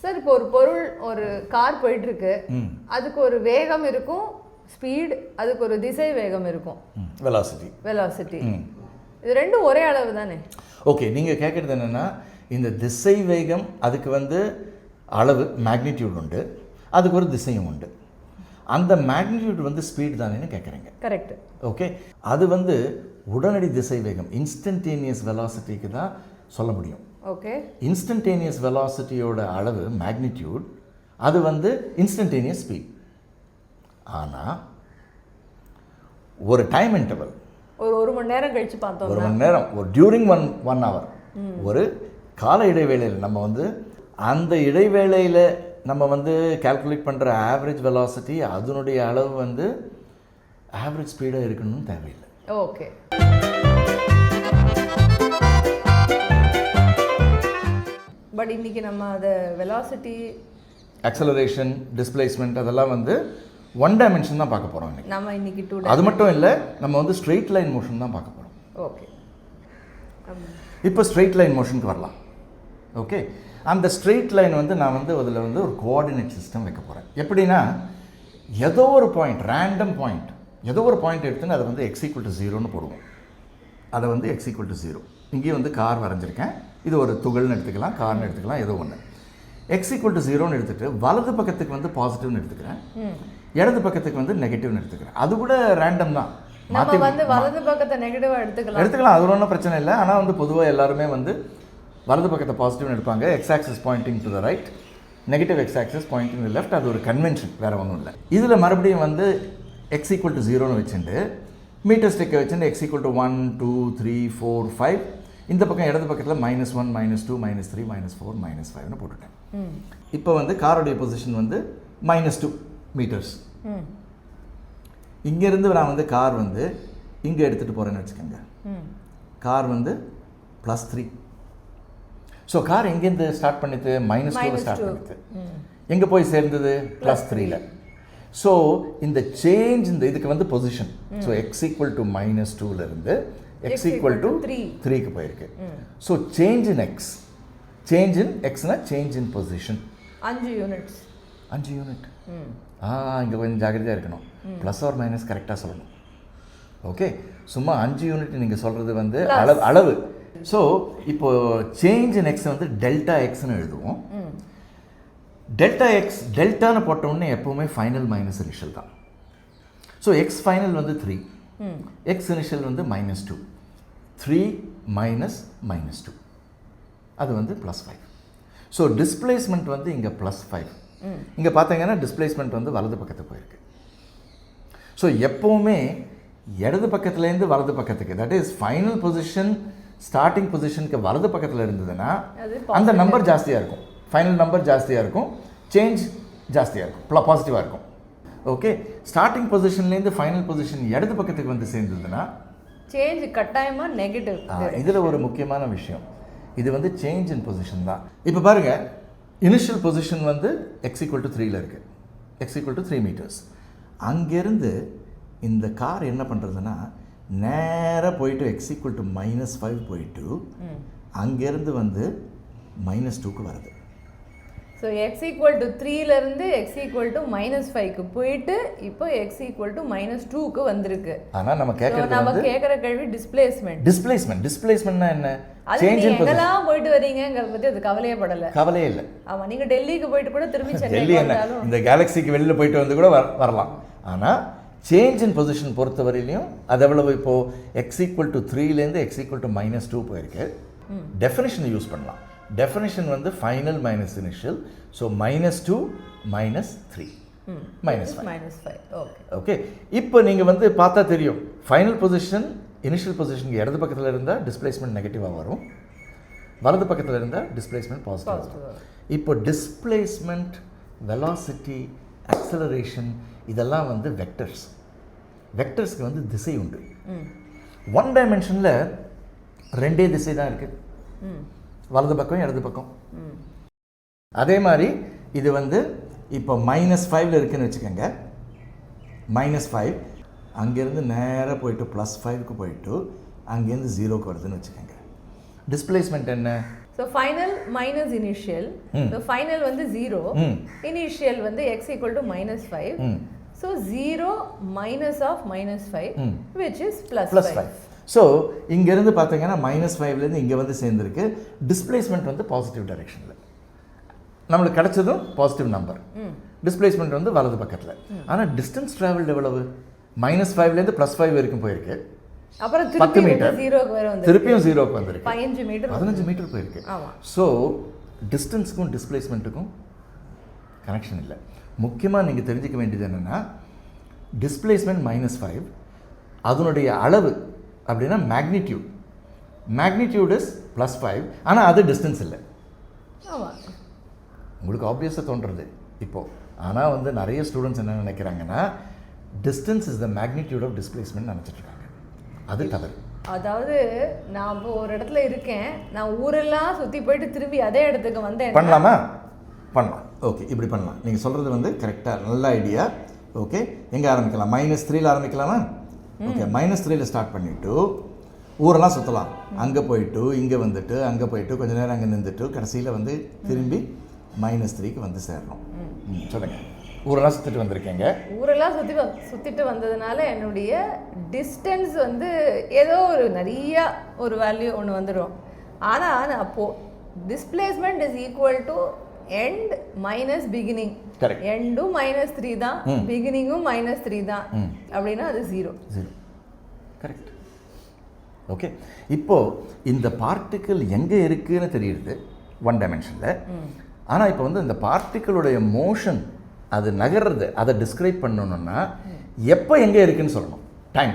Sir இப்போ ஒரு பொருள் ஒரு கார் போயிட்டு இருக்கு, அதுக்கு ஒரு வேகம் இருக்கும், ஸ்பீட், அதுக்கு ஒரு திசை வேகம் இருக்கும், வெலாசிட்டி. இது ரெண்டும் ஒரே அளவு தானே? ஓகே, நீங்கள் கேட்குறது என்னென்னா, இந்த திசை வேகம் அதுக்கு வந்து அளவு மேக்னிடியூட் உண்டு, அதுக்கு ஒரு திசையும் உண்டு. அந்த மேக்னிடியூட் வந்து ஸ்பீட் தானேன்னு கேட்குறீங்க. கரெக்ட். ஓகே, அது வந்து உடனடி திசை வேகம் இன்ஸ்டன்டேனியஸ் வெலாசிட்டிக்கு தான் சொல்ல முடியும். ஓகே, இன்ஸ்டன்டேனியஸ் வெலாசிட்டியோட அளவு மேக்னிடியூட், அது வந்து இன்ஸ்டன்டேனியஸ் ஸ்பீட். ஆனால் ஒரு டைம் இன்டர்வல், ஒரு மணி நேரம் கழிச்சு பார்த்தோம், ஒரு மணி நேரம், ஒரு டியூரிங் ஒன் ஹவர், ஒரு கால இடைவேளையில் நம்ம வந்து அந்த இடைவேளையில் நம்ம வந்து கால்குலேட் பண்ணுற ஆவரேஜ் வெலாசிட்டி அதனுடைய அளவு வந்து ஆவரேஜ் ஸ்பீடாக இருக்கணும்னு தேவையில்லை. ஓகே, பட் இன்னைக்கு நம்ம அதை வெலாசிட்டி, ஆக்சலரேஷன், டிஸ்பிளேஸ்மெண்ட் அதெல்லாம் வந்து ஒன் டைமென்ஷன் தான் பார்க்க போகிறோம் இன்னைக்கு. நம்ம இன்னைக்கு அது மட்டும் இல்லை, நம்ம வந்து ஸ்ட்ரெயிட் லைன் மோஷன் தான் பார்க்க போகிறோம். ஓகே, இப்போ ஸ்ட்ரெயிட் லைன் மோஷனுக்கு வரலாம். ஓகே, அந்த ஸ்ட்ரெயிட் லைன் வந்து நான் வந்து அதில் வந்து ஒரு கோஆர்டினேட் சிஸ்டம் வைக்க போகிறேன். எப்படின்னா, ஏதோ ஒரு பாயிண்ட், ரேண்டம் பாயிண்ட், ஏதோ ஒரு பாயிண்ட் எடுத்துன்னு அதை வந்து x=0ன்னு போடுவோம். அதை வந்து x=0. இங்கேயும் வந்து கார் வரைஞ்சிருக்கேன், இது ஒரு துகள்னு எடுத்துக்கலாம், கார்னு எடுத்துக்கலாம், ஏதோ ஒன்று. x=0ன்னு எடுத்துகிட்டு வலது பக்கத்துக்கு வந்து பாசிட்டிவ்னு எடுத்துக்கிறேன், இடது பக்கத்துக்கு வந்து நெகட்டிவ்னு எடுத்துக்கிறேன். அது கூட ரேண்டம் தான், நம்ம வந்து வலது பக்கத்தை நெகட்டிவாக எடுத்துக்கலாம், அது ஒன்றும் பிரச்சனை இல்லை. ஆனால் வந்து பொதுவாக எல்லாருமே வந்து வலது பக்கத்தை பாசிட்டிவ்னு எடுப்பாங்க. X axis Poynting to the right, negative X axis Poynting to left. அது ஒரு கன்வென்ஷன், வேறு ஒன்றும் இல்லை. இதில் மறுபடியும் வந்து x=0ன்னு வச்சுட்டு மீட்டர் ஸ்டிக்கை வச்சுட்டு x=1 2 3 4 5, இந்த பக்கம் இடது பக்கத்தில் -1 -2 -3 -4 -5ன்னு போட்டுட்டேன். இப்போ வந்து காரோடைய பொசிஷன் வந்து -2 மீட்டர்ஸ். இங்கேருந்து நான் வந்து கார் வந்து இங்கே எடுத்துகிட்டு போகிறேன்னு வச்சுக்கோங்க. கார் வந்து +3. ஸோ கார் எங்கேருந்து ஸ்டார்ட் பண்ணிது? -2ல ஸ்டார்ட் பண்ணிது. எங்கே போய் சேர்ந்தது? +3ல. ஸோ இந்த சேஞ்ச், இந்த இதுக்கு வந்து பொசிஷன், ஸோ x=-2ல இருந்து x=3க்கு போயிருக்கு. So change in X, change in எக்ஸ்னா change in position 5 units. 5 unit. இங்கே கொஞ்சம் ஜாகிரதையாக இருக்கணும், ப்ளஸ் ஆர் மைனஸ் கரெக்டாக சொல்லணும். ஓகே, சும்மா 5 யூனிட் நீங்கள் சொல்கிறது வந்து அளவு. ஸோ இப்போ சேஞ்ச் இன் எக்ஸ் வந்து டெல்டா எக்ஸ்னு எழுதுவோம். டெல்டா எக்ஸ், டெல்டான்னு போட்டோடனே எப்போவுமே ஃபைனல் மைனஸ் இனிஷியல் தான். ஸோ எக்ஸ் ஃபைனல் வந்து 3, எக்ஸ் இனிஷியல் வந்து -2, 3 -2, அது வந்து +5. ஸோ டிஸ்பிளேஸ்மெண்ட் வந்து இங்கே +5. இங்கே பார்த்தீங்கன்னா டிஸ்பிளேஸ்மெண்ட் வந்து வலது பக்கத்துக்கு போயிருக்கு. ஸோ எப்போவுமே இடது பக்கத்துலேருந்து வலது பக்கத்துக்கு, that is final position starting பொசிஷனுக்கு வலது பக்கத்தில் இருந்ததுன்னா அந்த நம்பர் ஜாஸ்தியாக இருக்கும், ஃபைனல் நம்பர் ஜாஸ்தியாக இருக்கும், சேஞ்ச் ஜாஸ்தியாக இருக்கும், பாசிட்டிவாக இருக்கும். ஓகே, ஸ்டார்டிங் பொசிஷன்லேருந்து ஃபைனல் பொசிஷன் இடது பக்கத்துக்கு வந்து சேர்ந்ததுன்னா சேஞ்ச் கட்டாயமாக நெகட்டிவ். இதில் ஒரு முக்கியமான விஷயம், இது வந்து சேஞ்ச் இன் பொசிஷன் தான். இப்போ பாருங்கள், இனிஷியல் பொசிஷன் வந்து x=3ல இருக்குது, x=3 மீட்டர்ஸ். அங்கேருந்து இந்த கார் என்ன பண்ணுறதுன்னா நேராக போயிட்டு x=-5 போயிட்டு அங்கேருந்து வந்து -2க்கு வருது. ஸோ x=3லேருந்து x=-5க்கு போயிட்டு இப்போ x=-2க்கு வந்திருக்கு. ஆனால் நம்ம கேட்குற கேள்வி டிஸ்பிளேஸ்மெண்ட்னா என்ன? Change in position. எங்கெல்லாம் போயிட்டு வரீங்கங்கறத பத்தி அது கவலையே இல்லை. ஆமா, நீங்க டெல்லிக்கு போயிட்டு கூட திரும்பி சென்னைக்கு வந்தாலும், இந்த கேலக்சிக்கு வெளியில போயிட்டு வந்து கூட வரலாம். ஆனால் சேஞ்ச் இன் பொசிஷன் பொறுத்தவரையிலையும் அது எவ்வளவு? இப்போது x=3லேருந்து x=-2 போயிருக்கு. டெஃபினிஷன் யூஸ் பண்ணலாம். டெஃபினிஷன் வந்து final minus initial. So -2 -3 -5. Okay, இப்போ நீங்கள் வந்து பார்த்தா தெரியும், ஃபைனல் பொசிஷன் இனிஷியல் பொசிஷனுக்கு இடது பக்கத்தில் இருந்தால் டிஸ்பிளேஸ்மெண்ட் நெகட்டிவாக வரும், வலது பக்கத்தில் இருந்தால் டிஸ்பிளேஸ்மெண்ட் பாசிட்டிவ் வரும். இப்போ டிஸ்பிளேஸ்மெண்ட், வெலாசிட்டி, ஆக்சலரேஷன் இதெல்லாம் வந்து வெக்டர்ஸ்க்கு வந்து திசை உண்டு. ஒன் டைமென்ஷனில் 2 திசை தான் இருக்குது, வலது பக்கம் இடது பக்கம். அதே மாதிரி இது வந்து இப்போ -5ல் இருக்குதுன்னு வச்சுக்கோங்க. -5 அங்கேருந்து நேராக போயிட்டு +5க்கு போயிட்டு அங்கேருந்து 0க்கு வருதுன்னு வச்சுக்கோங்க. டிஸ்பிளேஸ்மெண்ட் என்ன? So final minus initial. So final வந்து 0, இனிஷியல் வந்து x equal to -5. So 0 minus of -5 which is +5. So இங்கேருந்து பார்த்தீங்கன்னா -5லேருந்து இங்கே வந்து சேர்ந்துருக்கு. டிஸ்பிளேஸ்மெண்ட் வந்து பாசிட்டிவ் டைரெக்ஷனில் நம்மளுக்கு கிடைச்சதும் பாசிட்டிவ் நம்பர். டிஸ்பிளேஸ்மெண்ட் வந்து வலது பக்கத்தில். ஆனால் டிஸ்டன்ஸ் ட்ராவல்டு எவ்வளவு? -5லேருந்து +5 வரைக்கும் போயிருக்கு. அப்புறம் 10 மீட்டர், 0க்கு வர வந்து திருப்பியும் 0க்கு வந்திருக்கு. 15 மீட்டர் போயிருக்கு. ஆமாம். ஸோ டிஸ்டன்ஸுக்கும் டிஸ்பிளேஸ்மெண்ட்டுக்கும் கனெக்ஷன் இல்லை. முக்கியமாக நீங்கள் தெரிஞ்சுக்க வேண்டியது என்னென்னா, டிஸ்பிளேஸ்மெண்ட் -5 அதனுடைய அளவு அப்படின்னா மேக்னிடியூட் இஸ் +5. ஆனால் அது டிஸ்டன்ஸ் இல்லை. உங்களுக்கு ஆப்வியஸாக தோன்றுறது இப்போது. ஆனால் வந்து நிறைய ஸ்டூடெண்ட்ஸ் என்ன நினைக்கிறாங்கன்னா, distance is the magnitude of displacement நினச்சிட்ருக்காங்க. அது தவறு. அதாவது நான் இப்போ ஒரு இடத்துல இருக்கேன், நான் ஊரெல்லாம் சுற்றி போயிட்டு திரும்பி அதே இடத்துக்கு வந்தேன். பண்ணலாமா? பண்ணலாம். ஓகே, இப்படி பண்ணலாம். நீங்கள் சொல்கிறது வந்து கரெக்டாக, நல்ல ஐடியா. ஓகே, எங்கே ஆரம்பிக்கலாம்? -3ல் ஆரம்பிக்கலாமா? ஓகே, -3ல் ஸ்டார்ட் பண்ணிவிட்டு ஊரெல்லாம் சுற்றலாம். அங்கே போயிட்டு இங்கே வந்துட்டு அங்கே போயிட்டு கொஞ்ச நேரம் அங்கே நின்றுட்டு கடைசியில் வந்து திரும்பி -3க்கு வந்து சேரணும். சொல்லுங்கள். ஊரெல்லாம் சுற்றிட்டு வந்திருக்கேங்க. ஊரெல்லாம் சுற்றிட்டு வந்ததுனால என்னுடைய டிஸ்டன்ஸ் வந்து ஏதோ ஒரு நிறைய ஒரு வேல்யூ ஒன்று வந்துடும். ஆனால் நான் அப்போது displacement is equal to end minus beginning. எண்டும் -3 தான், பிகினிங்கும் -3 தான். அப்படின்னா அது 0. கரெக்ட். ஓகே, இப்போது இந்த பார்ட்டிக்கிள் எங்கே இருக்குதுன்னு தெரியுது 1 டைமென்ஷனில். ஆனால் இப்போ வந்து இந்த பார்ட்டிக்கிளுடைய மோஷன், அது நகர்றது, அதை டிஸ்கிரைப் பண்ணணும்னா எப்போ எங்கே இருக்குன்னு சொல்லணும். டைம்.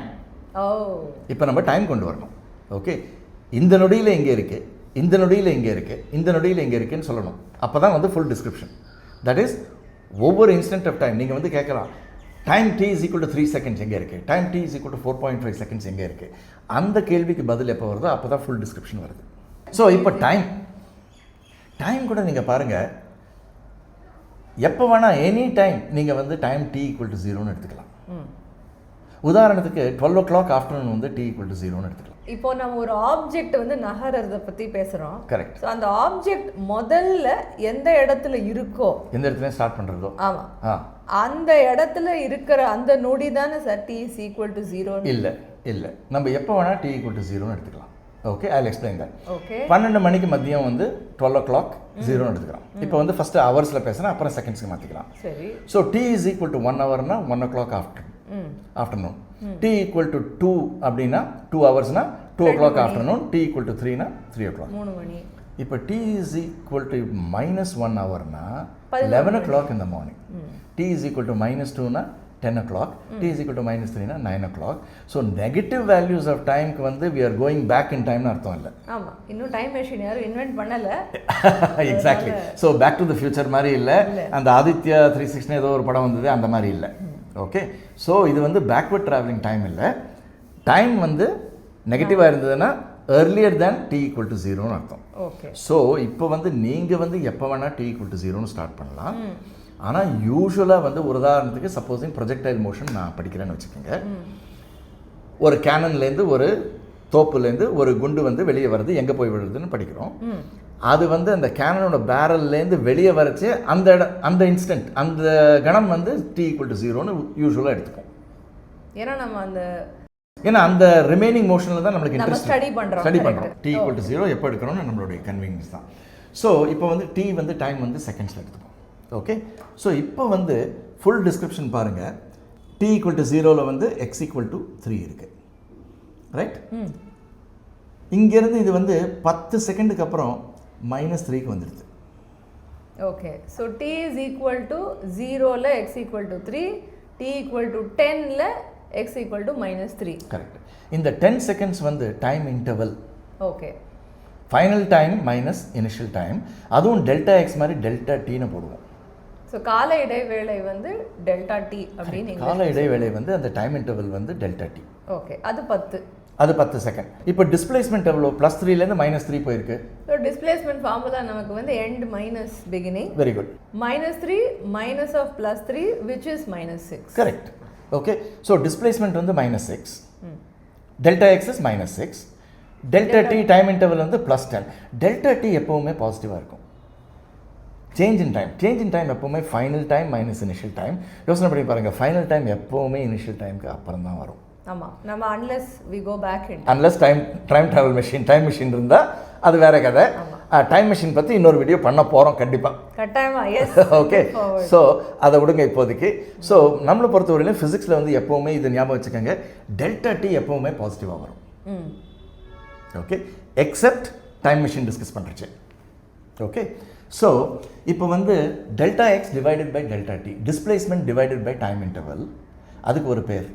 இப்போ நம்ம டைம் கொண்டு வரணும். ஓகே, இந்த நொடியில் எங்கே இருக்குது, இந்த நொடியில் எங்கே இருக்குது, இந்த நொடியில் எங்கே இருக்குன்னு சொல்லணும். அப்போ தான் வந்து ஃபுல் டிஸ்கிரிப்ஷன். தட் இஸ் ஒவ்வொரு இன்ஸ்டன்ட் ஆஃப் டைம். நீங்கள் வந்து கேட்கலாம், time t is equal to 3 seconds எங்கே இருக்குது, time t is equal to 4.5 seconds எங்கே இருக்குது. அந்த கேள்விக்கு பதில் எப்போ வருதோ அப்போ தான் ஃபுல் டிஸ்கிரிப்ஷன் வருது. ஸோ இப்போ டைம் கூட நீங்கள் பாருங்கள், எப்போ வேணால் எனி டைம் நீங்கள் வந்து டைம் t equal to 0ன்னு எடுத்துக்கலாம். உதாரணத்துக்கு 12 o'clock ஆஃப்டர்நூன் வந்து t equal to 0ன்னு எடுத்துக்கலாம். இப்போ நம்ம ஒரு ஆப்ஜெக்ட் வந்து நகர்றதை பற்றி பேசுகிறோம். கரெக்ட். ஸோ அந்த ஆப்ஜெக்ட் முதல்ல எந்த இடத்துல இருக்கோ, எந்த இடத்துல ஸ்டார்ட் பண்ணுறதோ, ஆமாம், அந்த இடத்துல இருக்கிற அந்த நொடி தானே sir t is equal to 0? இல்லை, நம்ம எப்போ வேணால் t equal to 0ன்னு எடுத்துக்கலாம். Okay, I will explain that. Okay, 12 மணிக்கு மதியம் வந்து 12 o'clock 0ன்னு எடுத்துக்கலாம். இப்போ வந்து ஃபஸ்ட்டு ஹவர்ஸில் பேசுகிறேன், அப்புறம் செகண்ட்ஸ்க்கு மாற்றிக்கலாம். சரி. So t is equal to 1 hourனா 1 o'clock afternoon. t equal to 2 அப்படின்னா 2 ஹவர்ஸ்னா 2 o'clock afternoon. t equal to 3னா 3 o'clock. 3 மணி. இப்போ t is equal to -1 hourனா 11 o'clock in the morning. t is equal to -2னா 10 o'clock. t is equal to -3னா 9 o'clock. So negative values of டைம்க்கு வந்து we are going back in timeனு அர்த்தம் இல்லை. ஆமாம், இன்னும் டைம் மெஷின் யாரும் இன்வென்ட் பண்ணலை. Exactly. So back to the future மாதிரி இல்லை, அந்த ஆதித்யா 360 ஏதோ ஒரு படம் வந்தது அந்த மாதிரி இல்லை. ஓகே, ஸோ இது வந்து பேக்வர்ட் ட்ராவலிங் டைம் இல்லை. டைம் வந்து நெகட்டிவாக இருந்ததுன்னா earlier than t equal to 0ன்னு அர்த்தம். ஓகே, ஸோ இப்போ வந்து நீங்கள் வந்து எப்போ வேணால் t equal to 0ன்னு ஸ்டார்ட் பண்ணலாம். ஆனால் யூஸ்வலாக வந்து ஒரு உதாரணத்துக்கு சப்போஸிங் ப்ரொஜெக்டைல் மோஷன் நான் படிக்கிறேன்னு வச்சுக்கோங்க. ஒரு கேனன்லேருந்து ஒரு தோப்புலேருந்து ஒரு குண்டு வந்து வெளியே வருது, எங்கே போய் விழுதுன்னு படிக்கிறோம். அது வந்து அந்த கேனனோட பேரல்லேருந்து வெளியே வரைச்சி அந்த இன்ஸ்டன்ட், அந்த கணம் வந்து t equal to 0ன்னு யூஸ்வலாக எடுத்துப்போம். ஏன்னா அந்த ரிமைனிங் மோஷனில் தான் நம்மளுக்கு இன்ட்ரெஸ்ட். ஸ்டடி பண்ணுறோம். t equal to 0 எப்போ எடுக்கிறோம்னு நம்மளுடைய கன்வீனியன்ஸ் தான். ஸோ இப்போ வந்து t வந்து டைம் வந்து செகண்ட்ஸில் எடுத்துப்போம். ஓகே, ஸோ இப்போ வந்து ஃபுல் டிஸ்கிரிப்ஷன் பாருங்கள். t equal to 0ல் வந்து x equal to 3 இருக்குது. ரைட். இங்கேருந்து இது வந்து 10 செகண்டுக்கு அப்புறம் -3க்கு வந்துடுது. Okay, so t is equal to 0ல் x equal to 3, t equal to 10ல் x equal to -3. Correct. இந்த 10 செகண்ட்ஸ் வந்து time interval. Okay, final time minus initial time. அதுவும் டெல்டா எக்ஸ் மாதிரி டெல்டா டீன்னு போடுவோம். ஸோ கால இடைவேளை வந்து டெல்டா டி அப்படின்னு. கால இடைவேளை வந்து அந்த டைம் இன்டர்வல் வந்து டெல்டா டி. ஓகே, அது 10 செகண்ட். இப்போ டிஸ்பிளேஸ்மெண்ட் எவ்வளோ? +3லேருந்து -3 போயிருக்கு. ஸோ டிஸ்பிளேஸ்மெண்ட் ஃபார்முலா நமக்கு வந்து end minus beginning. Very good. -3 minus of +3 which is -6. Correct. Okay, so displacement வந்து -6, delta x is -6. Delta t time interval வந்து +10. டெல்டா டி எப்போவுமே பாசிட்டிவாக இருக்கும். சேஞ்ச் இன் டைம் எப்போவுமே final time minus initial time. யோசனை பண்ணி பாருங்கள், ஃபைனல் டைம் எப்போவுமே இனிஷியல் டைமுக்கு அப்புறம் தான் வரும். ஆமாம், நம்ம unless time travel time machine இருந்தால் அது வேற கதை. டைம் மிஷின் பற்றி இன்னொரு வீடியோ பண்ண போகிறோம் கண்டிப்பாக. ஓகே, ஸோ அதை விடுங்க இப்போதைக்கு. ஸோ நம்மளை பொறுத்தவரையிலும் ஃபிசிக்ஸில் வந்து எப்போவுமே இது ஞாபகம் வச்சுக்கோங்க, டெல்டா டி எப்போவுமே பாசிட்டிவாக வரும். Okay, except time machine discuss பண்ணுறச்சு. ஓகே, ஸோ இப்போ வந்து delta X divided by delta T, displacement divided by time interval, அதுக்கு ஒரு பேர்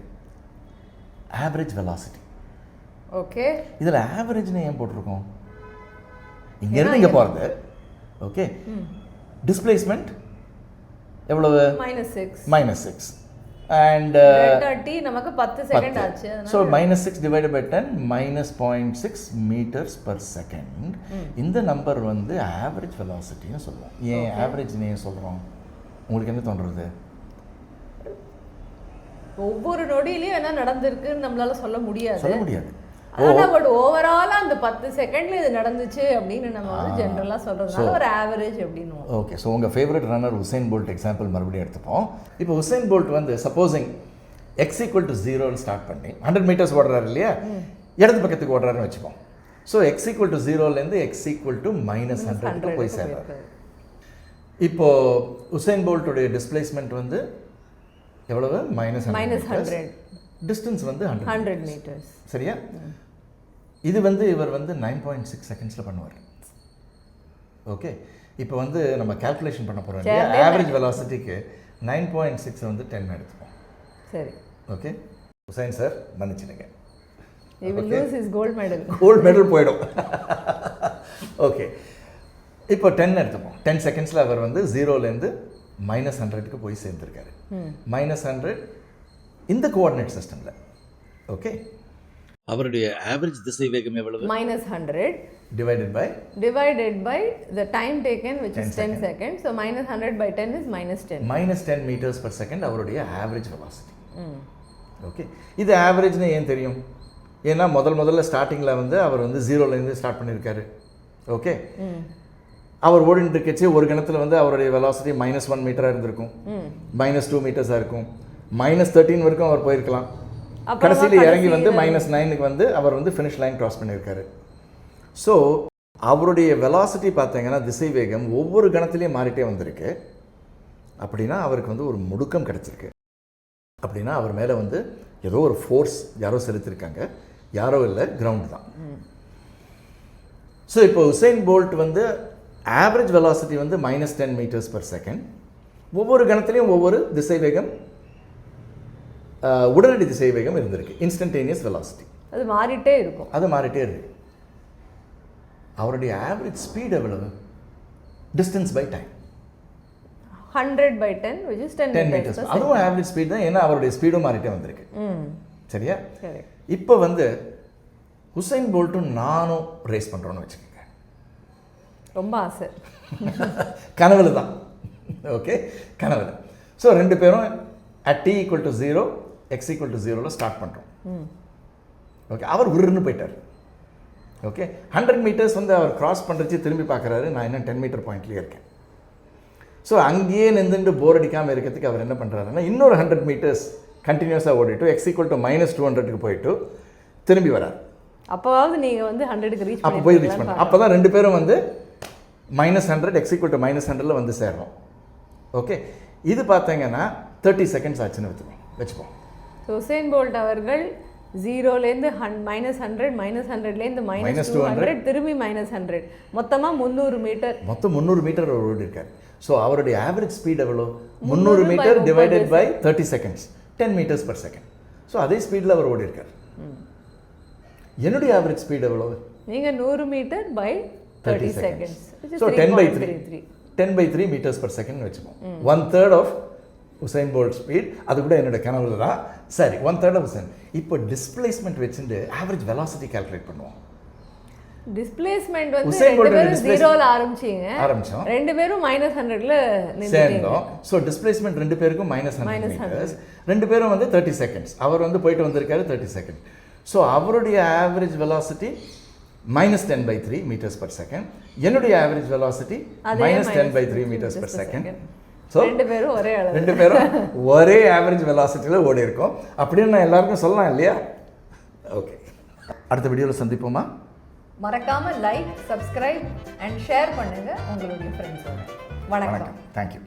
ஆவரேஜ் வெலாசிட்டி. ஓகே, இதில் ஆவரேஜ்னு ஏன் போட்டிருக்கோம்? இங்கேருந்து இங்கே போகிறது. ஓகே, டிஸ்பிளேஸ்மெண்ட் எவ்வளவு? -6 அண்ட் டெல்டா டி நமக்கு 10 செகண்ட் ஆச்சு. So -6 divided by 10 -0.6 meters per second. இந்த நம்பர் வந்து ஆவரேஜ் வெலாசிட்டின்னு சொல்லுவோம். ஏன் ஆவரேஜ்னு ஏன் சொல்கிறோம்? உங்களுக்கு என்ன தோன்றுறது? ஒவ்வொரு நொடியிலையும் என்ன நடந்திருக்குன்னு நம்மளால சொல்ல முடியாது. ஆனா பட் ஓவராலா அந்த 10 செகண்ட்ல இது நடந்துச்சு அப்படின்னு நம்ம வந்து ஜெனரலா சொல்றதுனால ஒரு ஆவரேஜ் அப்படின்னு. ஓகே, ஸோ உங்கள் favourite runner Usain Bolt example மறுபடியும் எடுத்துப்போம். இப்போ உசைன் போல்ட் வந்து சப்போஸிங் x = 0 ஸ்டார்ட் பண்ணி 100 மீட்டர்ஸ் ஓடுறாரு இல்லையா, இடது பக்கத்துக்கு ஓடுறாருன்னு வச்சுப்போம். ஸோ x = 0லேருந்து x = -100 போய் சேர்றாரு. இப்போ உசைன் போல்ட்டுடைய டிஸ்பிளேஸ்மெண்ட் வந்து எவ்வளவு? -100. டிஸ்டன்ஸ் வந்து 100 மீட்டர்ஸ். சரியா? இது வந்து இவர் வந்து 9.6 செகண்ட்ஸில் பண்ணுவார். ஓகே, இப்போ வந்து நம்ம கால்குலேஷன் பண்ண போகிறோம் இல்லையா, ஆவரேஜ் வெலாசிட்டிக்கு 9.6 வந்து 10 எடுத்துப்போம். சரி, ஓகே. உசைன் சார் மன்னிச்சிடுங்க, கோல்ட் மெடல் போயிடும். ஓகே, இப்போ 10 எடுத்துப்போம். 10 செகண்ட்ஸில் அவர் வந்து 0லேருந்து -100க்கு போய் சேர்ந்துருக்காரு. -100 இந்த கோஆர்டினேட் சிஸ்டமில். ஓகே, அவருடைய ஆவரேஜ் திசை வேகம் எவ்வளவு? -100 divided by the time taken, which is 10 seconds. So -100 by 10 is -10. -10 meters per second அவருடைய ஆவரேஜ் வெலாசிட்டி. ஓகே, இது ஆவரேஜ்னு ஏன் தெரியும்? ஏன்னா முதல்ல ஸ்டார்டிங்கில் வந்து அவர் வந்து 0லேருந்து ஸ்டார்ட் பண்ணியிருக்காரு. ஓகே, அவர் ஓடிட்டு இருக்கச்சு ஒரு கணத்தில் வந்து அவருடைய வெலாசிட்டி -1 மீட்டராக இருந்திருக்கும், -2 மீட்டர்ஸாக இருக்கும், -13 வரைக்கும் அவர் போயிருக்கலாம். கடைசியில் இறங்கி வந்து -9க்கு வந்து அவர் வந்து ஃபினிஷ் லைன் கிராஸ் பண்ணியிருக்காரு. ஸோ அவருடைய வெலாசிட்டி பார்த்தீங்கன்னா திசை வேகம் ஒவ்வொரு கணத்துலேயும் மாறிட்டே வந்திருக்கு. அப்படின்னா அவருக்கு வந்து ஒரு முடுக்கம் கிடச்சிருக்கு. அப்படின்னா அவர் மேலே வந்து ஏதோ ஒரு ஃபோர்ஸ் யாரோ செலுத்திருக்காங்க, யாரோ இல்லை, கிரவுண்டு தான். ஸோ இப்போ உசைன் போல்ட் வந்து ஆவரேஜ் வெலாசிட்டி வந்து -10 மீட்டர்ஸ் பர் செகண்ட். ஒவ்வொரு கணத்துலேயும் ஒவ்வொரு திசை வேகம், உடனடி திசை வேகம் இருந்திருக்கு, இன்ஸ்டன்டேனியஸ் வெலாசிட்டி. அது மாறிட்டே இருக்கு. அவருடைய ஆவரேஜ் ஸ்பீட் எவ்வளவு? Distance by time 100 by 10 which is 10 meters. அதுவும் ஆவரேஜ் ஸ்பீட் தான், ஏன்னா அவருடைய ஸ்பீடும் மாறிட்டே வந்திருக்கு. சரியா? இப்போ வந்து உசைன் போல்ட்டும் நானும் ரேஸ் பண்ணுறோன்னு வச்சுக்கோங்க. ரொம்ப ஆசை, கனவுல தான். ஓகே, கனவுல. ஸோ ரெண்டு பேரும் at t = 0 x = 0 ஸ்டார்ட் பண்ணுறோம். ஓகே, அவர் உருன்னு போயிட்டார். ஓகே, 100 மீட்டர்ஸ் வந்து அவர் கிராஸ் பண்ணுறச்சு திரும்பி பார்க்குறாரு, நான் இன்னும் 10 மீட்டர் பாயிண்ட்லேயே இருக்கேன். ஸோ அங்கேயே நின்றுட்டு போர் அடிக்காமல் இருக்கிறதுக்கு அவர் என்ன பண்ணுறாருன்னா இன்னொரு 100 மீட்டர்ஸ் கண்டினியூஸாக ஓடிட்டு x = -200க்கு போயிட்டு திரும்பி வரார். அப்போவாவது நீங்கள் வந்து 100க்கு ரீச் அப்போ போய் ரீச் பண்ணுறோம். அப்போ தான் ரெண்டு பேரும் வந்து -100 x = -100ல் வந்து சேர்றோம். ஓகே, இது பார்த்தீங்கன்னா 30 செகண்ட்ஸ் ஆச்சுன்னு வச்சுப்போம். உசைன் போல்ட் அவர்கள் 0லேருந்து -100 -100லேருந்து திரும்பி -100 மொத்தமாக 300 மீட்டர், மொத்தம் 300 மீட்டர் அவர் ஓடி இருக்கார். ஸோ அவருடைய ஆவரேஜ் ஸ்பீட் எவ்வளோ? 300 meter divided by 30 seconds, 10 meters per second. So அதே ஸ்பீடில் அவர் ஓடி இருக்கார். என்னுடைய ஆவரேஜ் ஸ்பீட் எவ்வளோ? நீங்கள் 100 meter by 30 seconds. So 10/3 meters per second வச்சுப்போம். 1/3 ஆஃப் உசைன் போல்ட் ஸ்பீட். அது கூட என்னோட கனவுல தான். சரி, 1/3 ஆஃப் உசைன். இப்போ டிஸ்பிளேஸ்மெண்ட் வச்சுட்டு ஆவரேஜ் வெலாசிட்டி கால்குலேட் பண்ணுவோம். டிஸ்பிளேஸ்மெண்ட் வந்து ரெண்டு பேரும் 0ல ஆரம்பிச்சோம், ரெண்டு பேரும் -100ல சேர்ந்தோம். ஸோ டிஸ்பிளேஸ்மெண்ட் ரெண்டு பேருக்கும் -100 மீட்டர்ஸ், ரெண்டு பேரும் வந்து 30 செகண்ட்ஸ். அவர் வந்து போயிட்டு வந்திருக்காரு 30 செகண்ட். ஸோ அவருடைய ஆவரேஜ் வெலாசிட்டி -10/3 m/s. என்னுடைய ஆவரேஜ் வெலாசிட்டி -10/3 m/s. ஸோ ரெண்டு பேரும் ஒரே அளவு, ரெண்டு பேரும் ஒரே ஆவரேஜ் வெலாசிட்டியில் ஓடி இருக்கோம் அப்படின்னு நான் எல்லாருக்கும் சொல்லலாம் இல்லையா? ஓகே, அடுத்த வீடியோவில் சந்திப்போமா? மறக்காம லைக், சப்ஸ்கிரைப் அண்ட் ஷேர் பண்ணுங்க உங்களுடைய ஃப்ரெண்ட்ஸோட. வணக்கம். தேங்க்யூ.